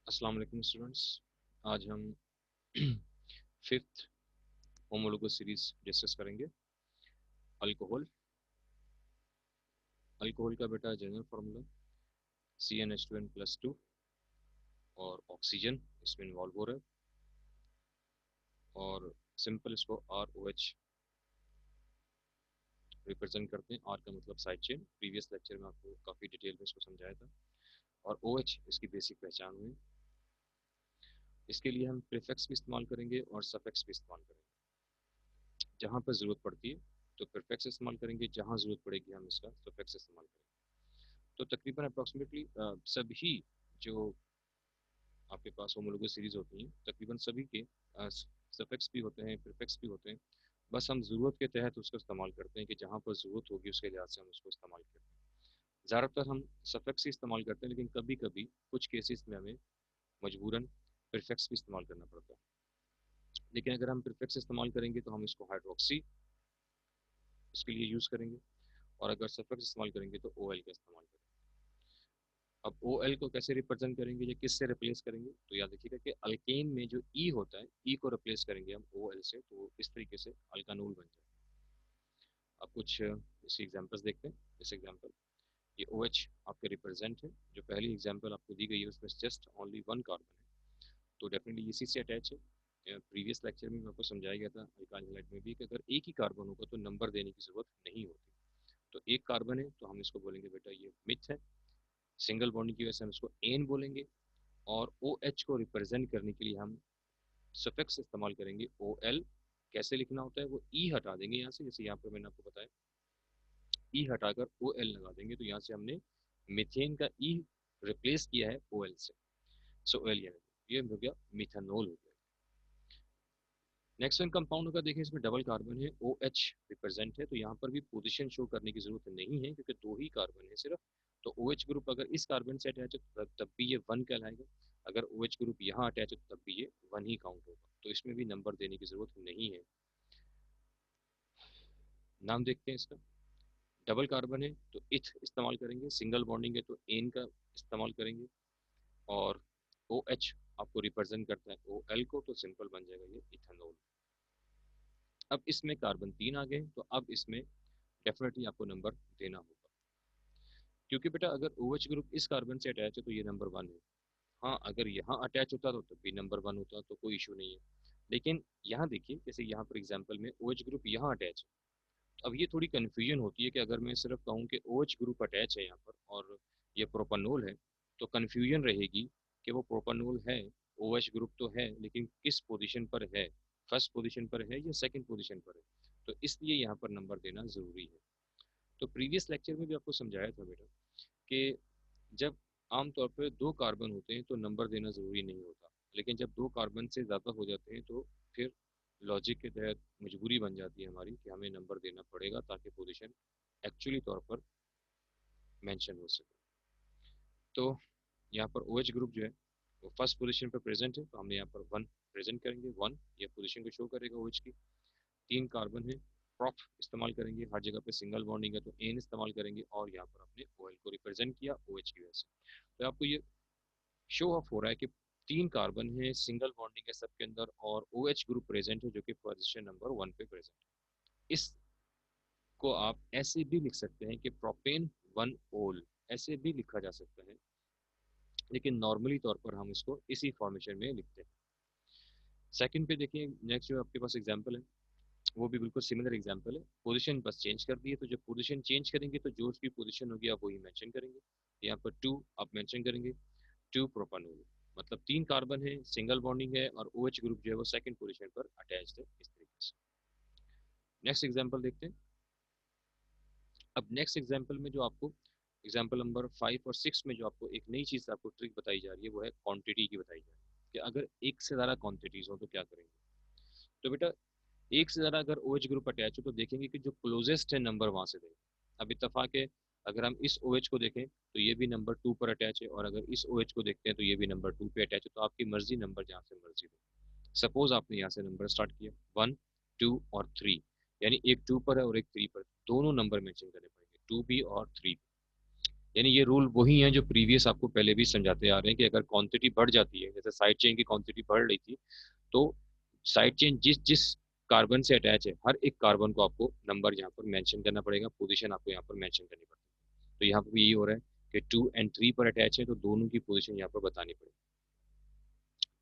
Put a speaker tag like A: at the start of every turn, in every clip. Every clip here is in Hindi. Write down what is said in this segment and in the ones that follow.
A: अस्सलाम वालेकुम स्टूडेंट्स। आज हम फिफ्थ होमोलोगस सीरीज डिस्कस करेंगे। अल्कोहल अल्कोहल का बेटा जनरल फार्मूला CnH2n+2 और ऑक्सीजन इसमें इन्वॉल्व हो रहा है और सिंपल इसको ROH रिप्रेजेंट करते हैं। R का मतलब साइड चेन, प्रीवियस लेक्चर में आपको काफ़ी डिटेल में इसको समझाया था, और OH इसकी बेसिक पहचान हुई। इसके लिए हम प्रीफिक्स भी इस्तेमाल करेंगे और सफिक्स भी इस्तेमाल करेंगे। जहाँ पर ज़रूरत पड़ती है तो प्रीफिक्स इस्तेमाल करेंगे, जहाँ ज़रूरत पड़ेगी हम इसका सफिक्स इस्तेमाल करेंगे। तो तकरीबन अप्रॉक्सीमेटली सभी जो आपके पास होमोलोगस सीरीज होती हैं, तकरीबन सभी के सफिक्स भी होते हैं, प्रीफिक्स भी होते हैं। बस हम ज़रूरत के तहत उसका इस्तेमाल करते हैं कि जहाँ पर ज़रूरत होगी उसके लिहाज से हम उसको इस्तेमाल करते हैं। ज़्यादातर हम सफिक्स ही इस्तेमाल करते हैं, लेकिन कभी कभी कुछ केसेस में हमें मजबूरन प्रीफिक्स भी इस्तेमाल करना पड़ता है। लेकिन अगर हम प्रीफिक्स इस्तेमाल करेंगे तो हम इसको हाइड्रोक्सी इसके लिए यूज़ करेंगे, और अगर सफिक्स इस्तेमाल करेंगे तो OL का इस्तेमाल करेंगे। अब OL को कैसे रिप्रेजेंट करेंगे या किससे रिप्लेस करेंगे, तो याद रखिएगा कि अल्केन में जो E होता है, E को रिप्लेस करेंगे हम OL से, तो इस तरीके से अल्कानोल बन जाए। अब कुछ इसी एग्जांपल्स देखते हैं। इस एग्जांपल, ये OH आपके रिप्रेजेंट है। जो पहली एग्जांपल आपको दी गई है उसमें जस्ट ओनली वन कार्बन है, तो डेफिनेटली इसी से अटैच है। प्रीवियस लेक्चर में आपको समझाया गया था अल्काइल हैलाइड में भी कि अगर एक ही कार्बन होगा तो नंबर देने की जरूरत नहीं होती। तो एक कार्बन है तो हम इसको बोलेंगे बेटा ये मिथ है, सिंगल बॉन्डिंग की वजह से हम इसको एन बोलेंगे, और OH को रिप्रेजेंट करने के लिए हम सफिक्स इस्तेमाल करेंगे OL। कैसे लिखना होता है, वो E हटा देंगे यहाँ से, जैसे यहाँ पर मैंने आपको बताया, E हटाकर OL लगा देंगे, तो यहाँ से हमने मीथेन का E रिप्लेस किया है OL से। सो OL ये हो गया मिथानोल हो गया। नेक्स्ट वन कंपाउंड होगा, देखें इसमें डबल कार्बन है, OH रिप्रेजेंट है, तो यहाँ पर भी पोजीशन शो करने की जरूरत नहीं है क्योंकि दो ही कार्बन है सिर्फ। तो OH ग्रुप अगर इस कार्बन से अटैच है तब भी ये वन कहलाएगा, अगर OH ग्रुप यहाँ अटैच है तब भी ये वन ही काउंट होगा, तो इसमें भी नंबर देने की जरूरत नहीं है। नाम देखते हैं इसका। डबल कार्बन है तो इथ इस्तेमाल करेंगे, सिंगल बॉन्डिंग है तो एन का इस्तेमाल करेंगे, और OH आपको रिप्रेजेंट करता है OL को, तो सिंपल बन जाएगा ये इथेनॉल। अब इसमें कार्बन 3 आ गए, तो अब इसमें डेफिनेटली आपको नंबर देना होगा, क्योंकि बेटा अगर OH ग्रुप इस कार्बन से अटैच है तो ये नंबर 1 है। हाँ, अगर यहाँ अटैच होता तो तब भी नंबर 1 होता, तो कोई इशू नहीं है। लेकिन यहाँ देखिए, जैसे यहाँ पर एग्जाम्पल में OH ग्रुप यहाँ अटैच है, अब ये थोड़ी कन्फ्यूजन होती है कि अगर मैं सिर्फ कहूँ कि OH ग्रुप अटैच है यहाँ पर और ये प्रोपानोल है, तो कन्फ्यूजन रहेगी कि वो प्रोपानोल है, OH ग्रुप तो है, लेकिन किस पोजीशन पर है, फर्स्ट पोजीशन पर है या सेकंड पोजीशन पर है, तो इसलिए यहाँ पर नंबर देना ज़रूरी है। तो प्रीवियस लेक्चर में भी आपको समझाया था बेटा कि जब आमतौर पर दो कार्बन होते हैं तो नंबर देना ज़रूरी नहीं होता, लेकिन जब दो कार्बन से ज़्यादा हो जाते हैं तो फिर लॉजिक के तहत मजबूरी बन जाती है हमारी कि हमें नंबर देना पड़ेगा ताकि पोजीशन एक्चुअली तौर पर मेंशन हो सके। तो यहाँ पर OH ग्रुप जो है वो फर्स्ट पोजीशन पर प्रेजेंट है, तो हमने यहाँ पर 1 प्रेजेंट करेंगे, 1 ये पोजीशन को शो करेगा OH की। 3 कार्बन है, प्रॉप इस्तेमाल करेंगे, हर जगह पे सिंगल बॉन्डिंग है तो एन इस्तेमाल करेंगे, और यहाँ पर आपने OL को रिप्रेजेंट किया OH की वजह से। तो आपको ये शो ऑफ हो रहा है कि 3 कार्बन है, सिंगल बॉन्डिंग है सबके अंदर, और OH ग्रुप प्रेजेंट है जो कि पोजीशन नंबर 1 पे प्रेजेंट है। इसको आप ऐसे भी लिख सकते हैं कि प्रोपेन 1 ओल, ऐसे भी लिखा जा सकता है, लेकिन नॉर्मली तौर पर हम इसको इसी फॉर्मेशन में लिखते हैं। सेकंड पे देखिए, नेक्स्ट जो आपके पास एग्जांपल है वो भी बिल्कुल सिमिलर एग्जांपल है, पोजीशन बस चेंज कर दी है, तो जब पोजीशन चेंज करेंगे तो जो उसकी पोजीशन होगी आप वही मेंशन करेंगे। यहाँ पर 2 आप मेंशन करेंगे, 2 प्रोपानोल, मतलब 3 कार्बन है, सिंगल बॉन्डिंग है, और OH ग्रुप जो है वो सेकंड पोजीशन पर अटैच्ड है, इस तरीके से। नेक्स्ट एग्जांपल देखते हैं। अब नेक्स्ट एग्जांपल में जो आपको एग्जांपल नंबर 5 और 6 में जो आपको एक नई चीज़ आपको ट्रिक बताई जा रही है वो है क्वांटिटी की बताई जा रही है कि अगर एक से ज़्यादा क्वांटिटीज हो तो क्या करेंगे। तो बेटा एक से ज़्यादा अगर OH ग्रुप अटैच हो तो देखेंगे कि जो क्लोजेस्ट है नंबर वहाँ से देंगे। अब इत्तेफाक है, अगर हम इस OH को देखें तो ये भी नंबर 2 पर अटैच है, और अगर इस OH को देखते हैं तो ये भी नंबर 2 पे अटैच है, तो आपकी मर्जी नंबर जहाँ से मर्जी दो। सपोज आपने यहाँ से नंबर स्टार्ट किया 1, 2 और 3, यानी एक 2 पर है और एक 3 पर, दोनों नंबर मेंशन करने पड़ेंगे, 2 भी और 3 भी। यानी ये रूल वही हैं जो प्रीवियस आपको पहले भी समझाते आ रहे हैं कि अगर क्वांटिटी बढ़ जाती है, जैसे साइड चेन की क्वांटिटी बढ़ रही थी, तो साइड चेन जिस जिस कार्बन से अटैच है हर एक कार्बन को आपको नंबर यहाँ पर मेंशन करना पड़ेगा, पोजीशन आपको यहाँ पर मेंशन करनी पड़ेगी। तो यहाँ पर भी यही हो रहा है कि 2 और 3 पर अटैच है तो दोनों की पोजीशन यहाँ पर बतानी पड़ेगी।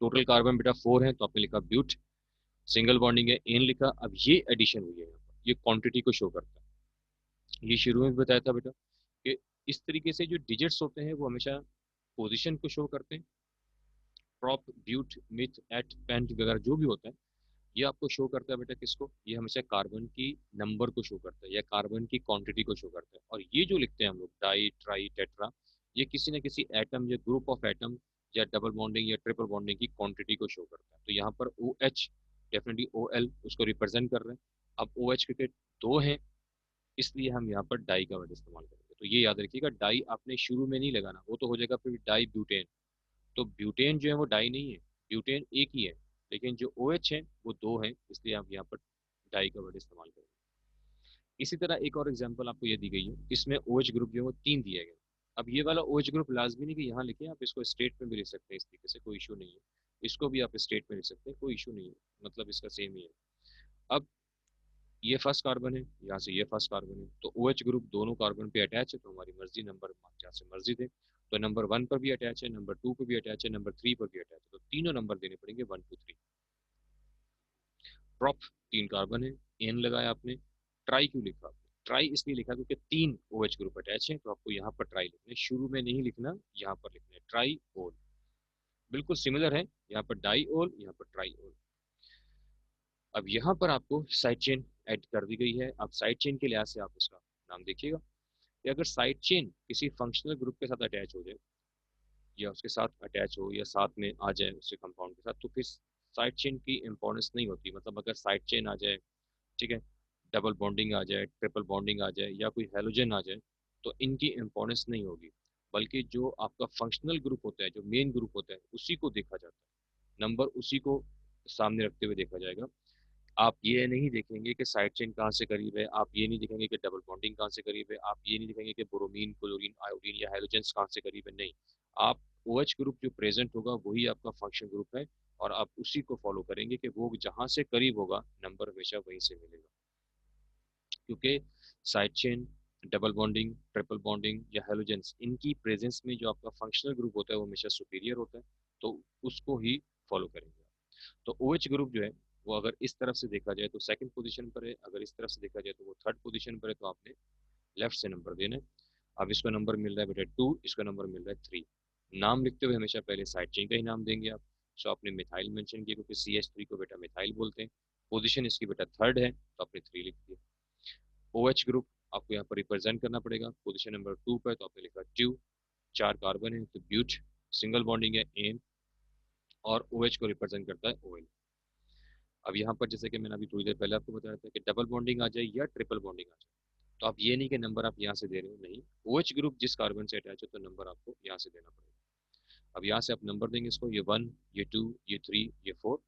A: टोटल कार्बन बेटा 4 है तो आपने लिखा ब्यूट, सिंगल बॉन्डिंग है एन लिखा। अब ये एडिशन हुई है यहाँ पर, ये क्वांटिटी को शो करता है। ये शुरू में भी बताया था बेटा कि इस तरीके से जो डिजिट्स होते हैं वो हमेशा पोजीशन को शो करते हैं। Prop, but, meth, eth, pent वगैरह जो भी होता है ये आपको शो करता है बेटा किसको, ये हमेशा कार्बन की नंबर को शो करता है या कार्बन की क्वांटिटी को शो करता है। और ये जो लिखते हैं हम लोग डाई, ट्राई, टेट्रा, ये किसी न किसी एटम या ग्रुप ऑफ एटम या डबल बॉन्डिंग या ट्रिपल बॉन्डिंग की क्वांटिटी को शो करता है। तो यहाँ पर O H definitely O L उसको रिप्रेजेंट कर रहे हैं। अब ओ एच क्योंकि दो हैं इसलिए हम यहाँ पर डाई का वर्ड इस्तेमाल करेंगे। तो ये याद रखिएगा, डाई आपने शुरू में नहीं लगाना, वो तो हो जाएगा फिर डाई ब्यूटेन। तो ब्यूटेन जो है वो डाई नहीं है, ब्यूटेन एक ही है, लेकिन जो ओ एच है वो दो है, इसलिए आप यहाँ पर डाई का वर्ड इस्तेमाल करेंगे। इसी तरह एक और एग्जांपल आपको ये दी गई है, इसमें ओ एच ग्रुप जो है वो 3 दिया गया। अब ये वाला ओ एच ग्रुप लाजमी नहीं कि यहाँ लिखे, आप इसको स्टेट में भी लिख सकते हैं, इस तरीके से कोई इशू नहीं है। इसको भी आप स्टेट में लिख सकते हैं, कोई इशू नहीं है, मतलब इसका सेम ही है। अब ये फर्स्ट कार्बन है, यहाँ से ये फर्स्ट कार्बन है, तो ओ एच ग्रुप दोनों कार्बन पे अटैच है, तो हमारी मर्जी नंबर जहाँ से मर्जी दे। तो नंबर 1 पर भी अटैच है, नंबर 2 पर भी अटैच है, नंबर 3 पर भी अटैच है, तो तीनों नंबर देने पड़ेंगे 1 2 3। प्रॉप 3 कार्बन है, एन लगाया आपने। ट्राई क्यों लिखा आपने, ट्राई इसलिए लिखा क्योंकि 3 OH ग्रुप अटैच है, तो आपको यहाँ पर ट्राई लिखना है, शुरू में नहीं लिखना, यहाँ पर लिखना है ट्राई ओल। बिल्कुल सिमिलर है, यहाँ पर डाई ओल, यहाँ पर ट्राई ओल। अब यहाँ पर आपको साइड चेन ऐड कर दी गई है। अब साइड चेन के लिहाज से आप इसका नाम देखिएगा कि अगर साइड चेन किसी फंक्शनल ग्रुप के साथ अटैच हो जाए या उसके साथ अटैच हो या साथ में आ जाए उसके कंपाउंड के साथ, तो फिर साइड चेन की इंपॉर्टेंस नहीं होती। मतलब अगर साइड चेन आ जाए, ठीक है, डबल बॉन्डिंग आ जाए, ट्रिपल बॉन्डिंग आ जाए या कोई हेलोजन आ जाए, तो इनकी इंपॉर्टेंस नहीं होगी, बल्कि जो आपका फंक्शनल ग्रुप होता है, जो मेन ग्रुप होता है, उसी को देखा जाता है, नंबर उसी को सामने रखते हुए देखा जाएगा। आप ये नहीं देखेंगे कि साइड चेन कहाँ से करीब है, आप ये नहीं देखेंगे कि डबल बॉन्डिंग कहाँ से करीब है, आप ये नहीं देखेंगे कि ब्रोमीन, क्लोरीन, आयोडीन या हेलोजेंस कहाँ से करीब है, नहीं। आप OH ग्रुप जो प्रेजेंट होगा वही आपका फंक्शन ग्रुप है, और आप उसी को फॉलो करेंगे कि वो जहाँ से करीब होगा नंबर हमेशा वहीं से मिलेगा। क्योंकि side chain, double bonding, triple bonding या हेलोजेंस, इनकी प्रेजेंस में जो आपका फंक्शनल ग्रुप होता है वो हमेशा सुपीरियर होता है, तो उसको ही फॉलो करेंगे। तो OH ग्रुप जो है वो अगर इस तरफ से देखा जाए तो सेकंड पोजीशन पर है, अगर इस तरफ से देखा जाए तो वो थर्ड पोजीशन पर है, तो आपने लेफ्ट से नंबर देना है। अब इसको नंबर मिल रहा है बेटा 2, इसका नंबर मिल रहा है 3। नाम लिखते हुए हमेशा पहले साइड चेन का ही नाम देंगे आप। सो आपने मिथाइल मेंशन किया क्योंकि CH3 को बेटा मिथाइल बोलते हैं, पोजीशन इसकी बेटा थर्ड है तो आपने 3 लिख दिया। OH ग्रुप आपको यहाँ पर रिप्रेजेंट करना पड़ेगा, पोजीशन नंबर 2 पर, तो आपने लिखा 2। 4 कार्बन है तो ब्यूट, सिंगल बॉन्डिंग है एन, और OH को रिप्रेजेंट करता है OL। अब यहाँ पर जैसे कि मैंने अभी थोड़ी देर पहले आपको बताया था कि डबल बॉन्डिंग आ जाए या ट्रिपल बॉन्डिंग आ जाए, तो आप ये नहीं कि नंबर आप यहाँ से दे रहे हो, नहीं, OH ग्रुप जिस कार्बन से अटैच है तो नंबर आपको यहाँ से देना पड़ेगा। अब यहाँ से आप नंबर देंगे इसको, ये 1, ये 2, ये 3, ये 4।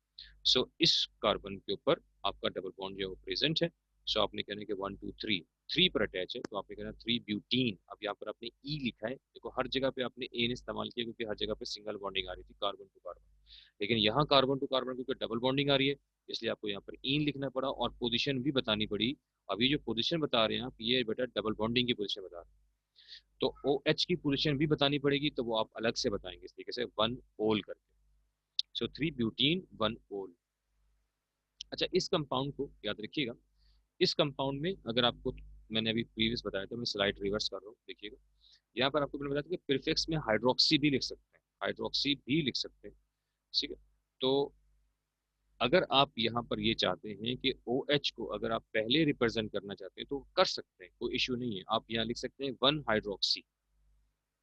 A: सो इस कार्बन के ऊपर आपका डबल बॉन्ड जो है वो प्रेजेंट है। सो आपने कहना है कि 1 2 3, 3 पर अटैच है, तो आपने कहना 3 ब्यूटीन। अब यहाँ पर आपने ई लिखा है, देखो हर जगह पे आपने एन इस्तेमाल किया क्योंकि हर जगह पे सिंगल बॉन्डिंग आ रही थी कार्बन टू कार्बन, लेकिन यहाँ कार्बन टू कार्बन क्योंकि डबल बॉन्डिंग आ रही है, इसलिए आपको यहाँ पर इन लिखना पड़ा और पोजीशन भी बतानी पड़ी। अभी जो पोजीशन बता रहे हैं आप, ये बेटा डबल बॉन्डिंग की पोजीशन बता रहे हैं, तो ओ एच की पोजीशन भी बतानी पड़ेगी, तो वो आप अलग से बताएंगे इस तरीके से 1 ओल करके। सो 3 ब्यूटीन 1 ओल। अच्छा, इस कंपाउंड को याद रखिएगा, इस कंपाउंड में अगर आपको, मैंने अभी प्रीवियस बताया था, मैं स्लाइड रिवर्स कर रहा हूँ, देखिएगा यहाँ पर आपको मैंने बताया था कि प्रीफिक्स में हाइड्रोक्सी भी लिख सकते हैं, हाइड्रोक्सी भी लिख सकते हैं, ठीक है। तो अगर आप यहाँ पर ये चाहते हैं कि ओ एच को अगर आप पहले रिप्रेजेंट करना चाहते हैं तो कर सकते हैं, कोई इश्यू नहीं है, आप यहाँ लिख सकते हैं 1 हाइड्रोक्सी।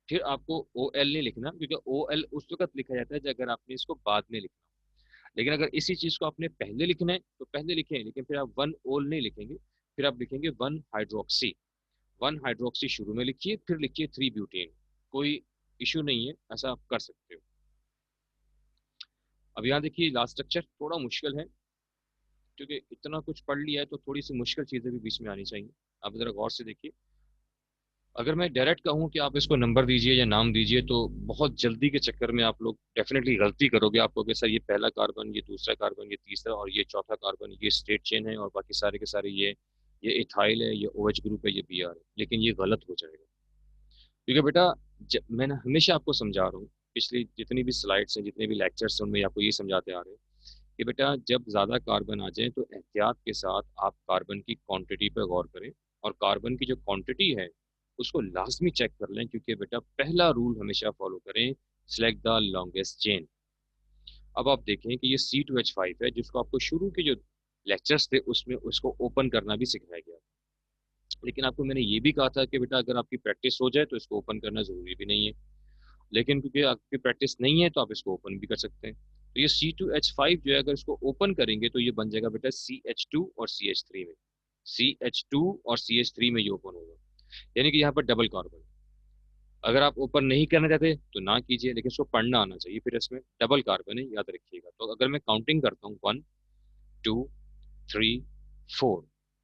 A: फिर आपको ओ एल नहीं लिखना, क्योंकि ओ एल उस वक्त लिखा जाता है जब अगर आपने इसको बाद में लिखना हो। लेकिन अगर इसी चीज को आपने पहले लिखना है तो पहले लिखें, लेकिन फिर आप 1 ओल नहीं लिखेंगे, फिर आप लिखेंगे 1 हाइड्रोक्सी। 1 हाइड्रोक्सी शुरू में लिखिए, फिर लिखिए 3 ब्यूटेन, कोई इशू नहीं है, ऐसा आप कर सकते हो। अब यहाँ देखिए लास्ट स्ट्रक्चर थोड़ा मुश्किल है, क्योंकि इतना कुछ पढ़ लिया है तो थोड़ी सी मुश्किल चीजें भी बीच में आनी चाहिए। आप जरा गौर से देखिए, अगर मैं डायरेक्ट कहूँ कि आप इसको नंबर दीजिए या नाम दीजिए, तो बहुत जल्दी के चक्कर में आप लोग डेफिनेटली गलती करोगे। आप कहोगे सर ये पहला कार्बन, ये दूसरा कार्बन, ये तीसरा और ये चौथा कार्बन, ये स्ट्रेट चेन है और बाकी सारे के सारे ये इथाइल है, ये OH ग्रुप है, ये Br है। लेकिन ये गलत हो जाएगा, क्योंकि बेटा मैंने हमेशा आपको समझा रहा हूँ, पिछली जितनी भी स्लाइड्स हैं, जितने भी लेक्चर्स हैं, उनमें आपको ये समझाते आ रहे हैं कि बेटा जब ज़्यादा कार्बन आ जाए तो एहतियात के साथ आप कार्बन की क्वांटिटी पर गौर करें, और कार्बन की जो क्वांटिटी है उसको लाजमी चेक कर लें, क्योंकि बेटा पहला रूल हमेशा फॉलो करें, सेलेक्ट द लॉन्गेस्ट चेन। अब आप देखें कि ये C2H5 है, जिसको आपको शुरू के जो लेक्चर्स थे उसमें उसको ओपन करना भी सिखाया गया, लेकिन आपको मैंने ये भी कहा था कि बेटा अगर आपकी प्रैक्टिस हो जाए तो इसको ओपन करना जरूरी भी नहीं है। लेकिन क्योंकि आपकी प्रैक्टिस नहीं है तो आप इसको ओपन भी कर सकते हैं। तो ये C2H5 जो है, अगर इसको ओपन करेंगे तो ये बन जाएगा बेटा CH2 और CH3 में। CH2 और CH3 में ये ओपन होगा, यानी कि यहाँ पर डबल कार्बन। अगर आप ओपन नहीं करना चाहते तो ना कीजिए, लेकिन इसको पढ़ना आना चाहिए, फिर इसमें डबल कार्बन है, याद रखिएगा। तो अगर मैं काउंटिंग करता हूँ 1 2 3 4,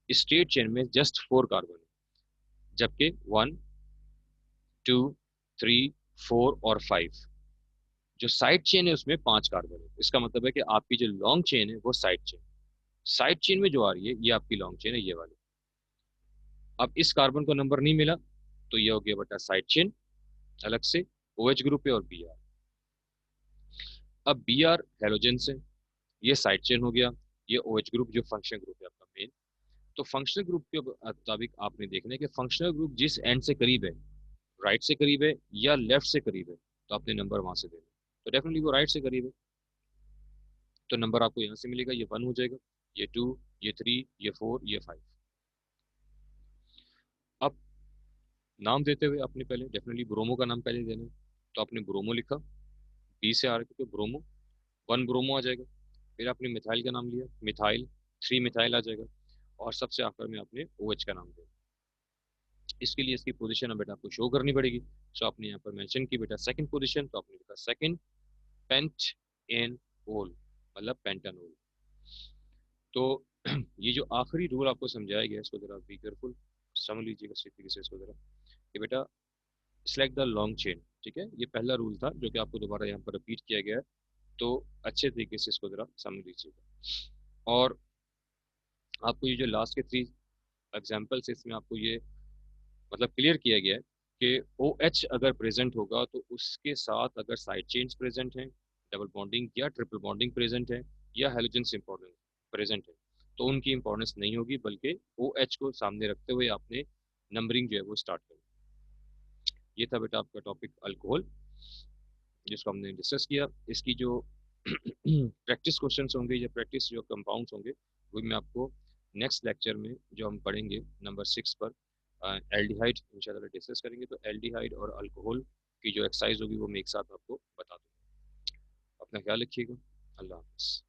A: स्टेट चेन में जस्ट 4 कार्बन है, जबकि 1 2 3 4 और 5 जो साइड चेन है उसमें 5 कार्बन है। इसका मतलब है कि आपकी जो लॉन्ग चेन है वो साइड चेन में जो आ रही है ये आपकी लॉन्ग चेन है, ये वाली। अब इस कार्बन को नंबर नहीं मिला तो ये हो गया बेटा साइड चेन अलग से, OH ग्रुप है और Br। अब Br हेलोजन से, ये साइड चेन हो गया। ये OH ग्रुप जो फंक्शनल ग्रुप है आपका मेन। तो फंक्शनल ग्रुप के मुताबिक आपने देखना है कि फंक्शनल ग्रुप जिस एंड से करीब है, राइट से करीब है या लेफ्ट से करीब है, तो आपने नंबर वहां से देना। तो डेफिनेटली वो राइट से करीब है, तो नंबर आपको यहाँ से मिलेगा, ये 1 हो जाएगा, ये 2, ये 3, ये 4, ये 5। अब नाम देते हुए आपने पहले डेफिनेटली ब्रोमो का नाम पहले देना है, तो आपने ब्रोमो लिखा, बी से आ रहा है तो ब्रोमो, 1 ब्रोमो आ जाएगा। फिर आपने मिथाइल का नाम लिया, मिथाइल, 3 मिथाइल आ जाएगा, और सबसे आखिर में आपने OH का नाम दिया। इसके लिए इसकी पोजीशन बेटा आपको शो करनी पड़ेगी। सो आपने यहाँ पर मेंशन की बेटा सेकंड पोजीशन, तो आपने लिखा सेकंड पेंट एन ओल, मतलब पेंटानोल। तो ये जो आखिरी रूल आपको समझाया गया इसको जरा बी केयरफुल समझ लीजिएगा इसी तरीके से इसको जरा, कि बेटा सिलेक्ट द लॉन्ग चेन। ठीक है, ये पहला रूल था जो कि आपको दोबारा यहाँ पर रिपीट किया गया है, तो अच्छे तरीके से इसको जरा समझ लीजिएगा। और आपको ये जो लास्ट के 3 एग्जाम्पल्स इसमें आपको ये मतलब क्लियर किया गया है कि OH अगर प्रेजेंट होगा तो उसके साथ अगर साइड चेन्स प्रेजेंट हैं, डबल बॉन्डिंग या ट्रिपल बॉन्डिंग प्रेजेंट है, या हेलोजेंस इंपॉर्टेंट प्रेजेंट है, तो उनकी इंपॉर्टेंस नहीं होगी, बल्कि OH को सामने रखते हुए आपने नंबरिंग जो है वो स्टार्ट करनी। ये था बेटा आपका टॉपिक अल्कोहल, जिसको हमने डिस्कस किया। इसकी जो प्रैक्टिस क्वेश्चंस होंगे या प्रैक्टिस जो कंपाउंड्स होंगे, वो मैं आपको नेक्स्ट लेक्चर में जो हम पढ़ेंगे नंबर 6 पर एल्डिहाइड इंशाल्लाह डिस्कस करेंगे। तो एल्डिहाइड और अल्कोहल की जो एक्सरसाइज होगी वो मैं एक साथ आपको बता दूंगा। अपना ख्याल रखिएगा। अल्लाह हाफ़िज़।